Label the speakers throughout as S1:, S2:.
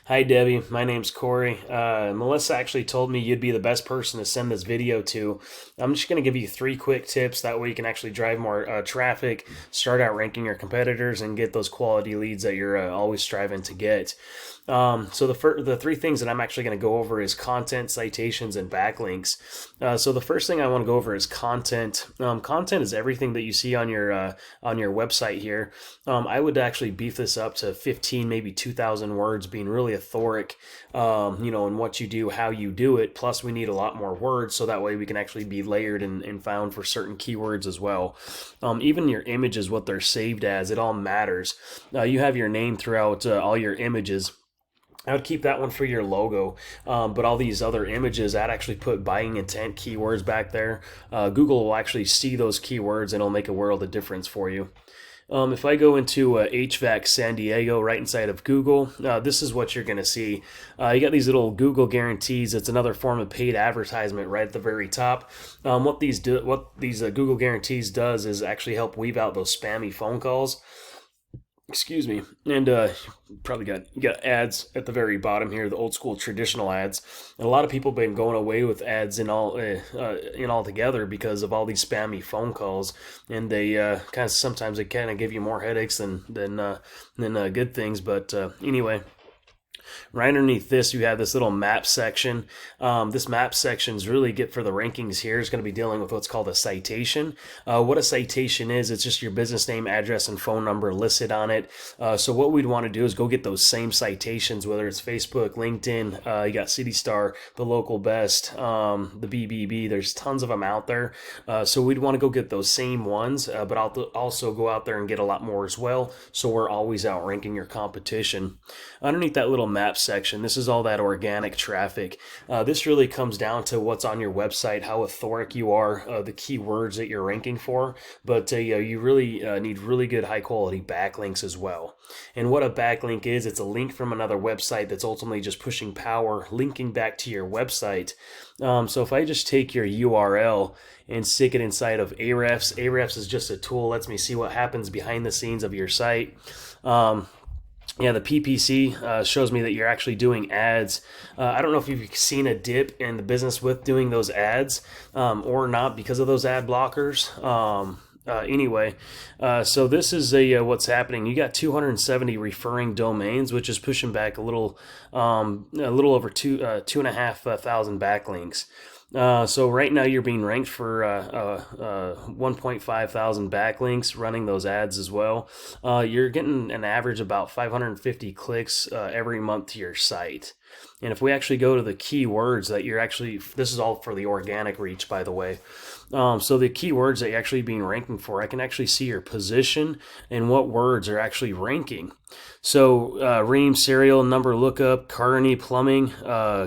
S1: Hi, Debbie. My name's Corey. Melissa actually told me you'd be the best person to send this video to. I'm just going to give you three quick tips. That way you can actually drive more traffic, start out ranking your competitors, and get those quality leads that you're always striving to get. The three things that I'm actually going to go over is content, citations, and backlinks. So the first thing I want to go over is content. Content is everything that you see on your website here. I would actually beef this up to 15, maybe 2,000 words, being really authoric, in what you do, how you do it. Plus, we need a lot more words so that way we can actually be layered and found for certain keywords as well. Even your images, what they're saved as, it all matters. You have your name throughout all your images. I would keep that one for your logo, but all these other images, I'd actually put buying intent keywords back there. Google will actually see those keywords and it'll make a world of difference for you. If I go into HVAC San Diego right inside of Google, this is what you're going to see. You got these little Google guarantees. It's another form of paid advertisement right at the very top. What these Google guarantees does is actually help weave out those spammy phone calls. Excuse me. And probably you got ads at the very bottom here, the old school traditional ads. And a lot of people have been going away with ads in altogether because of all these spammy phone calls, and they sometimes they kind of give you more headaches than good things. But anyway. Right underneath this, you have this little map section. This map section is really good for the rankings here. It's going to be dealing with what's called a citation. What a citation is, it's just your business name, address, and phone number listed on it. So what we'd want to do is go get those same citations, whether it's Facebook, LinkedIn, you got City Star, the Local Best, the BBB. There's tons of them out there. So we'd want to go get those same ones, but I'll also go out there and get a lot more as well. So we're always outranking your competition. Underneath that little map section, this is all that organic traffic. This really comes down to what's on your website, how authoric you are, the keywords that you're ranking for, but you really need really good high quality backlinks as well. And what a backlink is, it's a link from another website that's ultimately just pushing power, linking back to your website. So if I just take your URL and stick it inside of Ahrefs is just a tool, lets me see what happens behind the scenes of your site. The PPC shows me that you're actually doing ads. I don't know if you've seen a dip in the business with doing those ads or not because of those ad blockers. So this is what's happening. You got 270 referring domains, which is pushing back a little over 2,500 backlinks. So right now you're being ranked for 1.5 thousand backlinks running those ads as well. You're getting an average about 550 clicks every month to your site. And if we actually go to the keywords that this is all for the organic reach, by the way. So the keywords that you're actually being ranking for, I can actually see your position and what words are actually ranking. So Ream, Serial, Number Lookup, Carini Plumbing,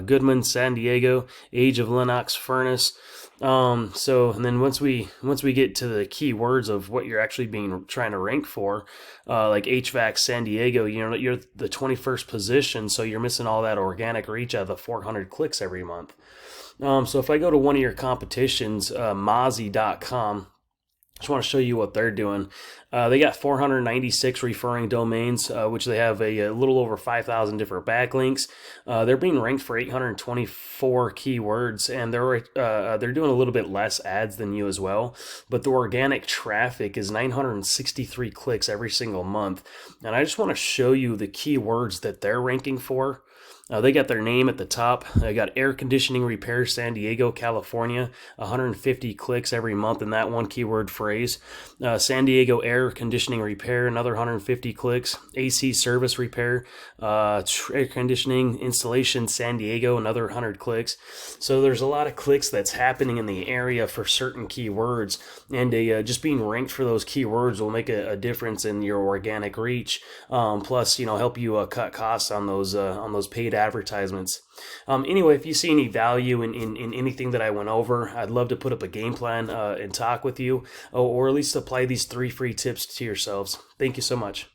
S1: Goodman, San Diego, Age of Lennox Furnace. And then once we get to the keywords of what you're actually trying to rank for, like HVAC San Diego, you're the 21st position, so you're missing all that organic reach out of the 400 clicks every month. So if I go to one of your competitions, Mozzie.com, I just want to show you what they're doing. They got 496 referring domains, which they have a little over 5,000 different backlinks. They're being ranked for 824 keywords, and they're doing a little bit less ads than you as well. But the organic traffic is 963 clicks every single month. And I just want to show you the keywords that they're ranking for. They got their name at the top. They got air conditioning repair, San Diego, California, 150 clicks every month in that one keyword phrase. San Diego air conditioning repair, another 150 clicks. AC service repair, air conditioning installation, San Diego, another 100 clicks. So there's a lot of clicks that's happening in the area for certain keywords, and just being ranked for those keywords will make a difference in your organic reach. Plus, help you cut costs on those paid advertisements. Anyway, if you see any value in anything that I went over, I'd love to put up a game plan and talk with you, or at least apply these three free tips to yourselves. Thank you so much.